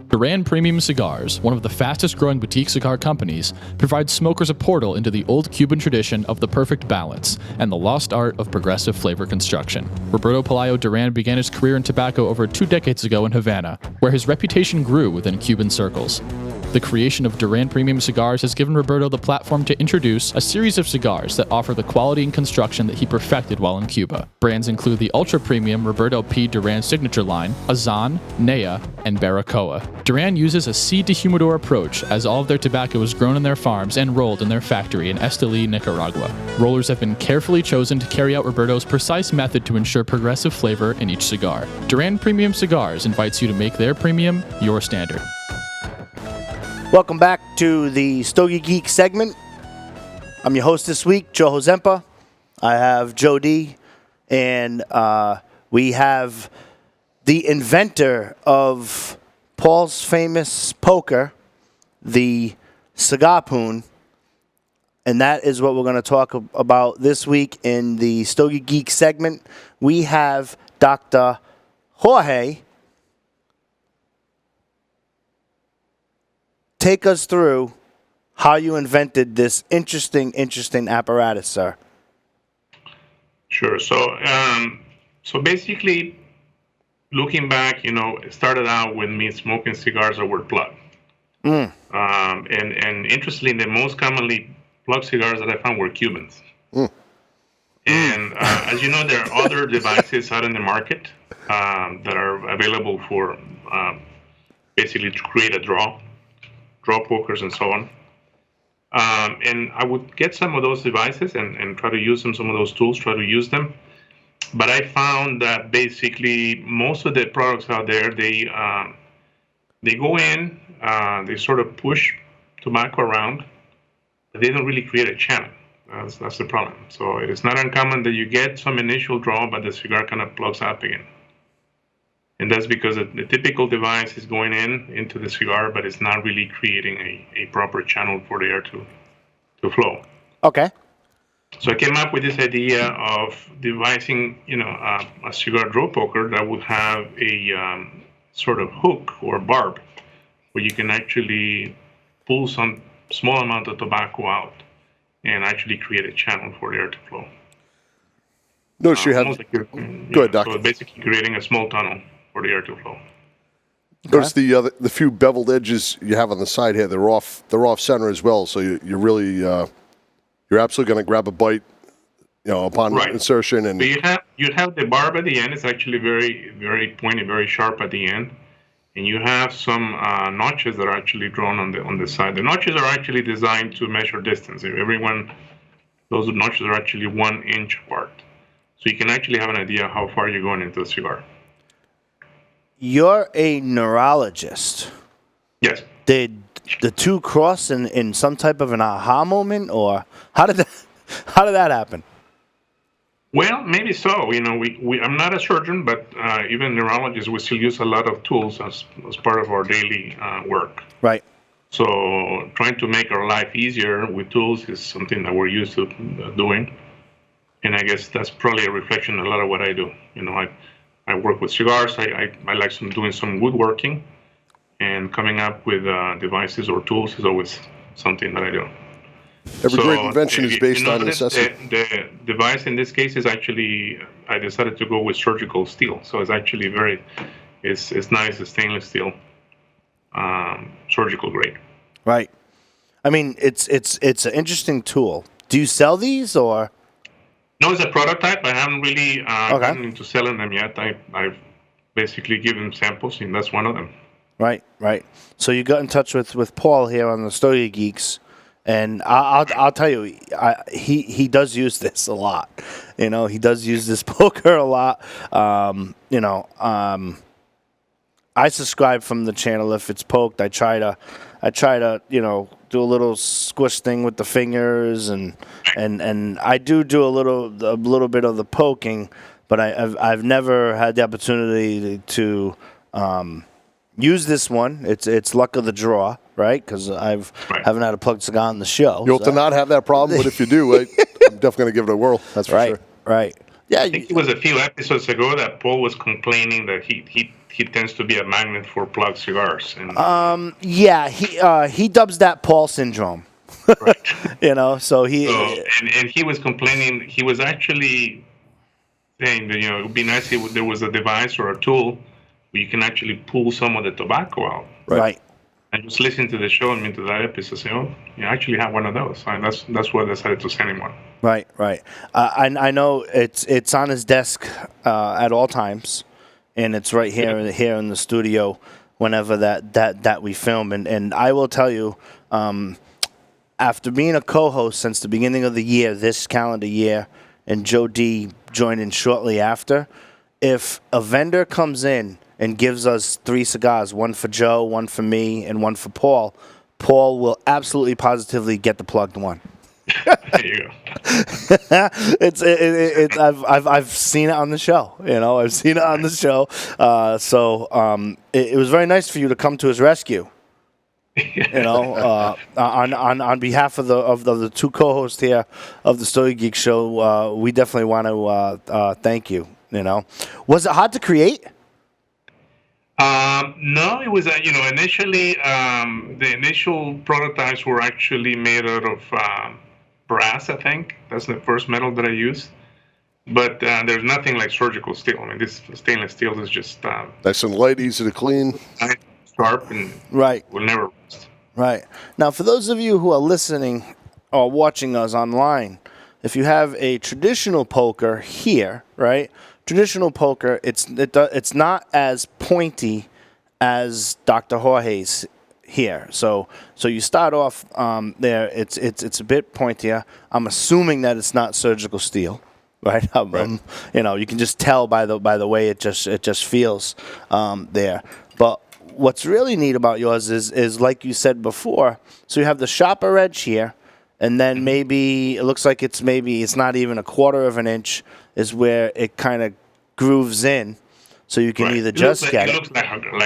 Duran Premium Cigars, one of the fastest-growing boutique cigar companies, provides smokers a portal into the old Cuban tradition of the perfect balance and the lost art of progressive flavor construction. Roberto Pelayo Duran began his career in tobacco over 2 decades ago in Havana, where his reputation grew within Cuban circles. The creation of Duran Premium Cigars has given Roberto the platform to introduce a series of cigars that offer the quality and construction that he perfected while in Cuba. Brands include the ultra-premium Roberto P. Duran signature line, Azan, Nea, and Baracoa. Duran uses a seed-to-humidor approach, as all of their tobacco is grown in their farms and rolled in their factory in Esteli, Nicaragua. Rollers have been carefully chosen to carry out Roberto's precise method to ensure progressive flavor in each cigar. Duran Premium Cigars invites you to make their premium your standard. Welcome back to the Stogie Geek segment. I'm your host this week, Joe Hozempa. I have Joe D, and we have the inventor of Paul's famous poker, the Cigharpoon, and that is what we're going to talk about this week in the Stogie Geek segment. We have Dr. Jorge take us through how you invented this interesting apparatus, sir. Sure. So basically, looking back, it started out with me smoking cigars that were plugged. And interestingly, the most commonly plugged cigars that I found were Cubans. And as you know, there are other devices out in the market that are available for basically to create a draw pokers and so on. And I would get some of those devices and try to use them, some of those tools, try to use them. But I found that basically most of the products out there, they go in, they sort of push tobacco around, but they don't really create a channel. That's the problem. So it is not uncommon that you get some initial draw, but the cigar kind of plugs up again. And that's because the typical device is going into the cigar, but it's not really creating a proper channel for the air to flow. Okay. So I came up with this idea of devising, a cigar draw poker that would have a sort of hook or barb where you can actually pull some small amount of tobacco out and actually create a channel for the air to flow. Notice you have... Go ahead, Doc. So basically creating a small tunnel for the air to flow. Notice the few beveled edges you have on the side here. They're off center as well. So you're really you're absolutely going to grab a bite, upon insertion. And so you have the barb at the end. It's actually very, very pointy, very sharp at the end, and you have some notches that are actually drawn on the side. The notches are actually designed to measure distance. Those notches are actually 1 inch apart, so you can actually have an idea how far you're going into the cigar. You're a neurologist. Yes. Did the two cross in some type of an aha moment, or how did that happen? Well, maybe so. I'm not a surgeon, but even neurologists, we still use a lot of tools as part of our daily work. Right. So trying to make our life easier with tools is something that we're used to doing. And I guess that's probably a reflection of a lot of what I do. I work with cigars. I like doing some woodworking, and coming up with devices or tools is always something that I do. Every great invention is based on necessity. The device in this case is actually, I decided to go with surgical steel. So it's actually it's nice, it's stainless steel, surgical grade. Right. I mean, it's an interesting tool. Do you sell these, or? No, it's a prototype. I haven't really gotten into selling them yet. I've basically given samples, and that's one of them. Right. So you got in touch with Paul here on the Stogie Geeks, and I'll tell you, he does use this a lot. He does use this poker a lot. I subscribe from the channel. If it's poked, I try to do a little squish thing with the fingers, and I do a little bit of the poking, but I've never had the opportunity to use this one. It's luck of the draw, right? Because haven't had a plugged cigar on the show. You hope to not have that problem, but if you do, I'm definitely going to give it a whirl. That's for sure. Right. Yeah, I think it was a few episodes ago that Paul was complaining that he he tends to be a magnet for plug cigars. And, Yeah, he dubs that Paul syndrome. right. So he. And he was complaining. He was actually saying that it would be nice if there was a device or a tool where you can actually pull some of the tobacco out. Right. And just listen to the show and to that episode, say, oh, you actually have one of those. And that's why I decided to send him one. Right. I know it's on his desk at all times, and it's right here in the studio whenever that we film. And I will tell you, after being a co-host since the beginning of the year, this calendar year, and Joe D joined in shortly after, if a vendor comes in and gives us 3 cigars, one for Joe, one for me, and one for Paul, Paul will absolutely positively get the plugged one. There you go. I've seen it on the show. I've seen it on the show. It was very nice for you to come to his rescue. On behalf of the 2 co-hosts here of the Stogie Geek show, we definitely want to thank you. Was it hard to create? No, it was initially the initial prototypes were actually made out of brass. I think that's the first metal that I used. But there's nothing like surgical steel. I mean, this stainless steel is just nice and light, easy to clean, sharp, and will never rust. Right. Now, for those of you who are listening or watching us online, if you have a traditional poker here, right? Traditional poker, it's not as pointy as Dr. Jorge's here. So you start off there. It's a bit pointier. I'm assuming that it's not surgical steel, right? You can just tell by the way it just feels there. But what's really neat about yours is like you said before. So you have the sharper edge here, and then maybe it looks like it's not even a quarter of an inch is where it kind of grooves in, so you can either just get it. It looks like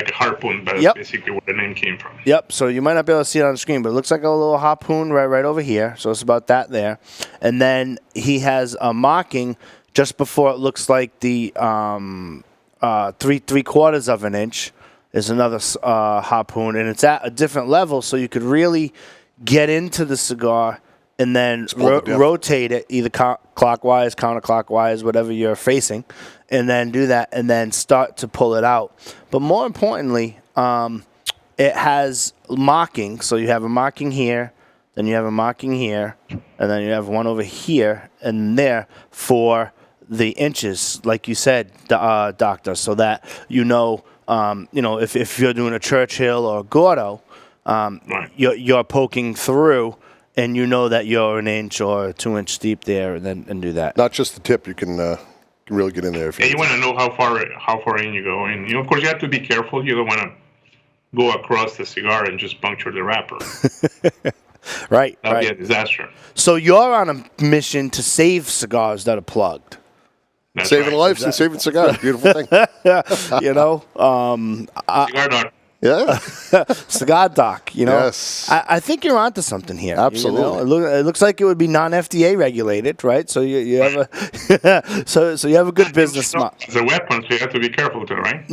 a harpoon, but that's basically where the name came from. Yep. So you might not be able to see it on the screen, but it looks like a little harpoon right over here. So it's about that there, and then he has a marking just before it looks like the 3/4 of an inch is another harpoon, and it's at a different level, so you could really get into the cigar and then rotate it either clockwise, counterclockwise, whatever you're facing, and then do that, and then start to pull it out. But more importantly, it has marking. So you have a marking here, then you have a marking here, and then you have one over here and there for the inches, like you said, Doctor, so that if you're doing a Churchill or a Gordo, you're poking through, and you know that you're an inch or 2 inch deep there, and do that. Not just the tip. You can really get in there. You want to know how far in you go, and of course you have to be careful. You don't want to go across the cigar and just puncture the wrapper. Right. That would be a disaster. So you're on a mission to save cigars that are plugged. That's saving lives and saving cigars. Beautiful thing. Cigar Doc. Yeah. Cigar Doc, Yes. I think you're onto something here. Absolutely. It looks like it would be non-FDA regulated, right? So you have a so you have a good business model. It's a weapon, so you have to be careful too, right?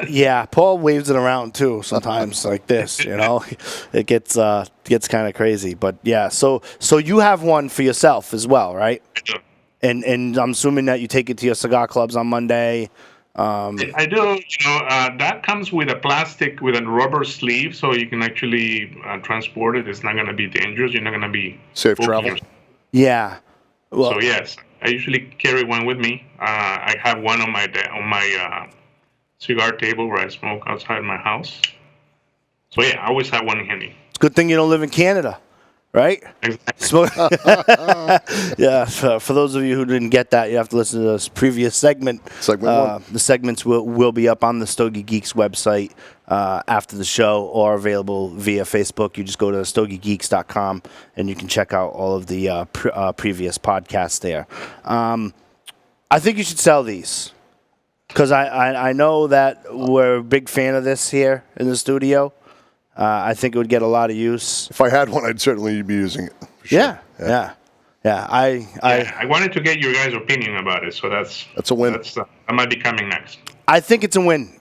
Yeah, Paul waves it around too sometimes like this, It gets kind of crazy, but yeah. So you have one for yourself as well, right? I do. And I'm assuming that you take it to your cigar clubs on Monday. I do. That comes with a rubber sleeve, so you can actually transport it. It's not going to be dangerous. You're not going to be safe travel. Yeah. Well, so yes, I usually carry one with me. I have one on my cigar table where I smoke outside my house. So yeah, I always have one handy. It's a good thing you don't live in Canada. Right? Exactly. Yeah, for those of you who didn't get that, you have to listen to this previous segment. Segment 1. The segments will be up on the Stogie Geeks website after the show, or available via Facebook. You just go to stogiegeeks.com and you can check out all of the previous podcasts there. I think you should sell these, because I know that we're a big fan of this here in the studio. I think it would get a lot of use. If I had one, I'd certainly be using it. Sure. Yeah. I wanted to get your guys' opinion about it, so that's a win. That might be coming next. I think it's a win.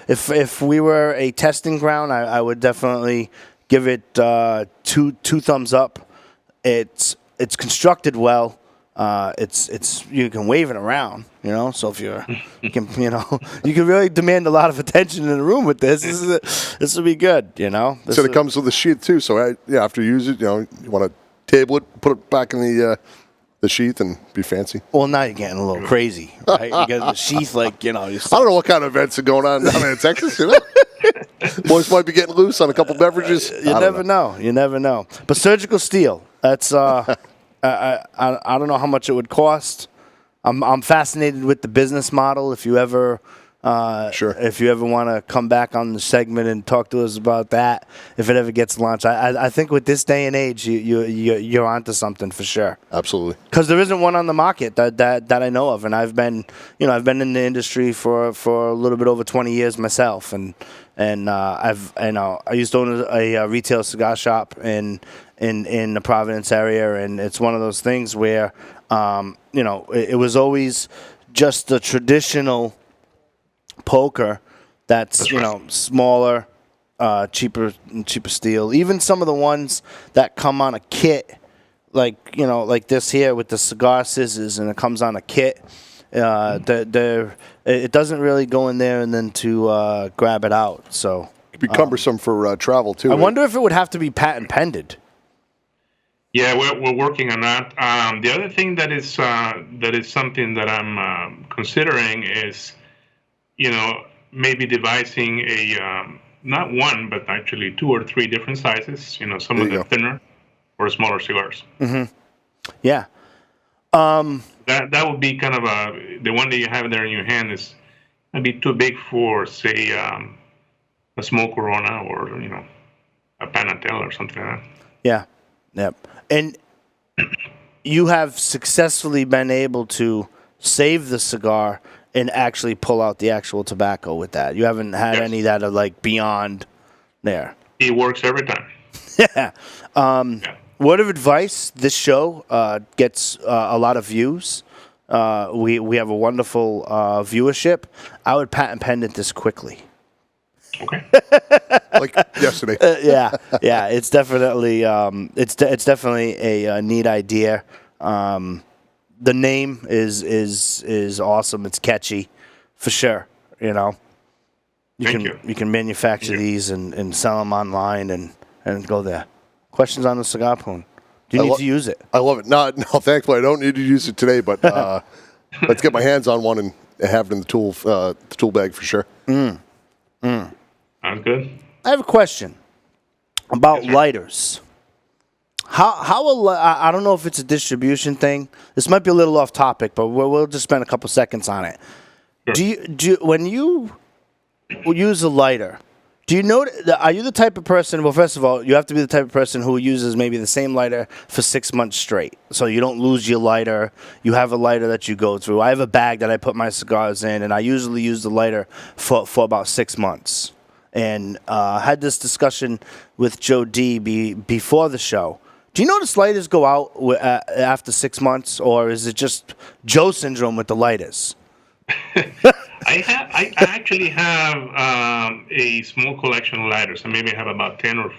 If we were a testing ground, I would definitely give it two thumbs up. It's constructed well. It's you can wave it around, So if you can really demand a lot of attention in the room with this. This will be good, So it comes with a sheath too. So after you use it, you want to table it, put it back in the sheath, and be fancy. Well, now you're getting a little crazy, right? You got the sheath, I don't know what kind of events are going on down in Texas. Boys might be getting loose on a couple beverages. You never know. You never know. But surgical steel. That's I don't know how much it would cost. I'm fascinated with the business model. If you ever if you ever want to come back on the segment and talk to us about that, if it ever gets launched, I think with this day and age, you're onto something for sure. Absolutely. Because there isn't one on the market that I know of, and I've been in the industry for a little bit over 20 years myself, and I used to own a retail cigar shop in the Providence area, and it's one of those things where it was always just the traditional poker that's smaller, cheaper steel. Even some of the ones that come on a kit, like this here with the cigar scissors, and it comes on a kit. It doesn't really go in there and then to grab it out. So it'd be cumbersome for travel too. I wonder if it would have to be patent pended. Yeah, we're working on that. The other thing that is something that I'm considering is, maybe devising a not one, but actually 2 or 3 different sizes. Some of the thinner or smaller cigars. Mm-hmm. Yeah. That would be kind of the one that you have there in your hand is maybe too big for, say, a smoke Corona or a Panatel or something like that. Yeah. Yep. And you have successfully been able to save the cigar and actually pull out the actual tobacco with that. You haven't had any that are beyond there. It works every time. Yeah. Word of advice, this show gets a lot of views. We have a wonderful viewership. I would patent pendant this quickly. Okay. Like yesterday. Yeah. It's definitely it's definitely a neat idea. The name is awesome. It's catchy, for sure. You can manufacture these and sell them online and go there. Questions on the Cigharpoon? Do you need to use it? I love it. No, thankfully I don't need to use it today, but let's get my hands on one and have it in the tool bag for sure. Sounds good. I have a question about lighters. I don't know if it's a distribution thing. This might be a little off topic, but we'll just spend a couple seconds on it. Sure. When you use a lighter, are you the type of person? Well, first of all, you have to be the type of person who uses maybe the same lighter for 6 months straight, so you don't lose your lighter. You have a lighter that you go through. I have a bag that I put my cigars in, and I usually use the lighter for about 6 months. And had this discussion with Joe D before the show. Do you notice lighters go out after 6 months, or is it just Joe syndrome with the lighters? I actually have a small collection of lighters. I maybe have about 10 or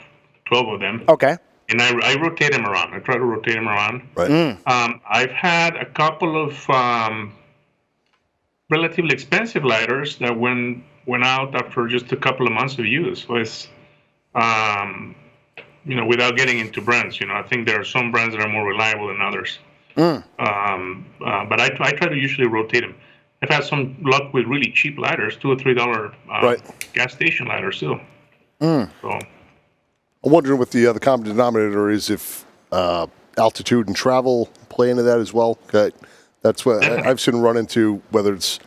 12 of them. Okay. And I rotate them around. I try to rotate them around. Right. I've had a couple of relatively expensive lighters that went out after just a couple of months of use. So it's, without getting into brands, I think there are some brands that are more reliable than others. But I try to usually rotate them. I've had some luck with really cheap lighters, $2 or $3 gas station lighters too. So I'm wondering what the common denominator is, if altitude and travel play into that as well. That's what I've seen run into, whether it's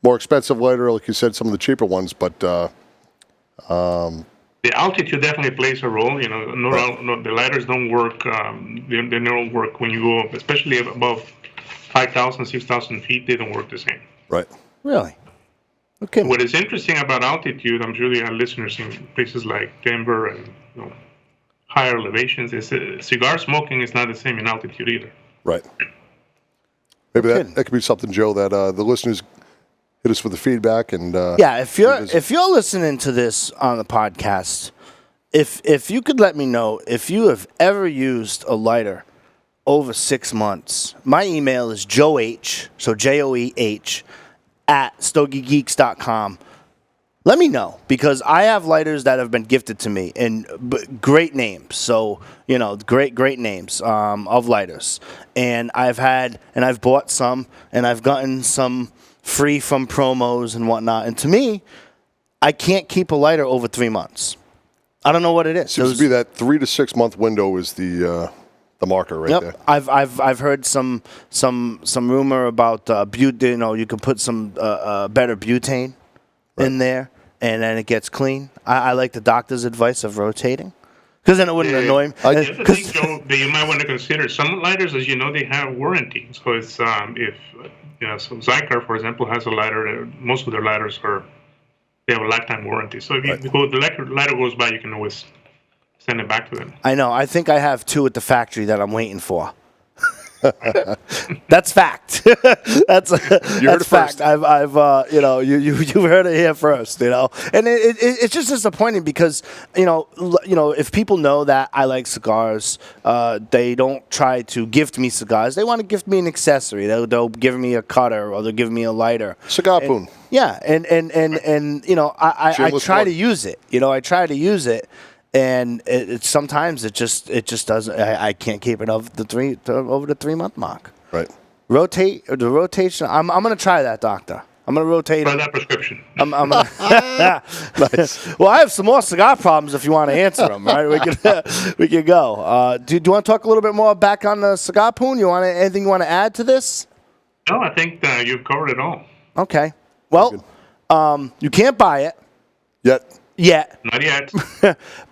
more expensive lighter, like you said, some of the cheaper ones, but the altitude definitely plays a role. The lighters don't work. They don't work when you go, especially above 5,000, 6,000 feet. They don't work the same. Right. Really? Okay. What is interesting about altitude, I'm sure you have listeners in places like Denver and higher elevations, is cigar smoking is not the same in altitude either. Right. Maybe that could be something, Joe, that the listeners hit us with the feedback. And if you're listening to this on the podcast, if you could let me know if you have ever used a lighter over 6 months, my email is joeh, so JOEH, at stogiegeeks.com. Let me know, because I have lighters that have been gifted to me and great names. So, great names of lighters. And I've bought some, and I've gotten some free from promos and whatnot. And to me, I can't keep a lighter over 3 months. I don't know what it is. Seems to be that 3 to 6 month window is the marker right there. I've heard some rumor about butane. You can put some better butane in there, and then it gets clean. I like the doctor's advice of rotating, because then it wouldn't annoy me. The other thing, Joe, that you might want to consider, some lighters, as you know, they have warranty. So it's so Cigars, for example, has a lighter. Most of their lighters they have a lifetime warranty. So if the lighter goes by, you can always send it back to them. I know. I think I have 2 at the factory that I'm waiting for. That's fact. that's fact. First. I've you've heard it here first. And it's just disappointing because if people know that I like cigars, they don't try to gift me cigars. They want to gift me an accessory. They'll give me a cutter, or they'll give me a lighter. Cigharpoon. I try to use it. I try to use it. And sometimes it just doesn't. I can't keep it over the 3 month mark. Right. The rotation. I'm going to try that, doctor. I'm going to rotate. Try that prescription. I'm gonna, nice. Well, I have some more cigar problems if you want to answer them. Right? We can go. Do you want to talk a little bit more back on the Cigharpoon? Anything you want to add to this? No, I think you've covered it all. Okay. Well, you can't buy it Yet. Not yet.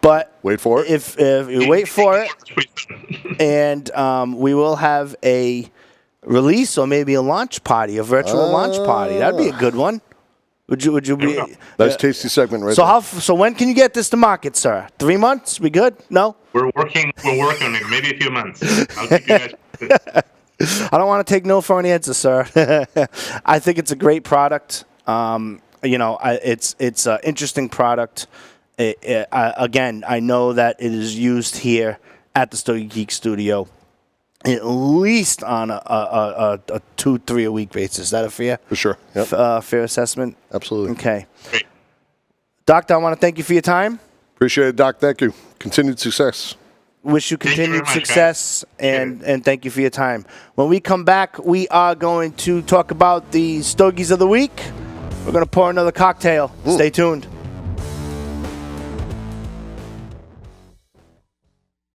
But wait for it. If you wait for it, and we will have a release or maybe a launch party, a virtual launch party. That'd be a good one. Would you be? Nice tasty segment right there. So when can you get this to market, sir? 3 months? We good? No? We're working on it. Maybe a few months. I'll keep you guys posted. I don't want to take no for an answer, sir. I think it's a great product. It's an interesting product. Again, I know that it is used here at the Stogie Geek studio at least on a 2-3 a week basis. Is that a fair? For sure. Yep. Fair assessment? Absolutely. Okay. Great. Doctor, I want to thank you for your time. Appreciate it, Doc. Thank you. Continued success. Wish you continued success, and thank you for your time. When we come back, we are going to talk about the Stogies of the week. We're going to pour another cocktail. Stay tuned.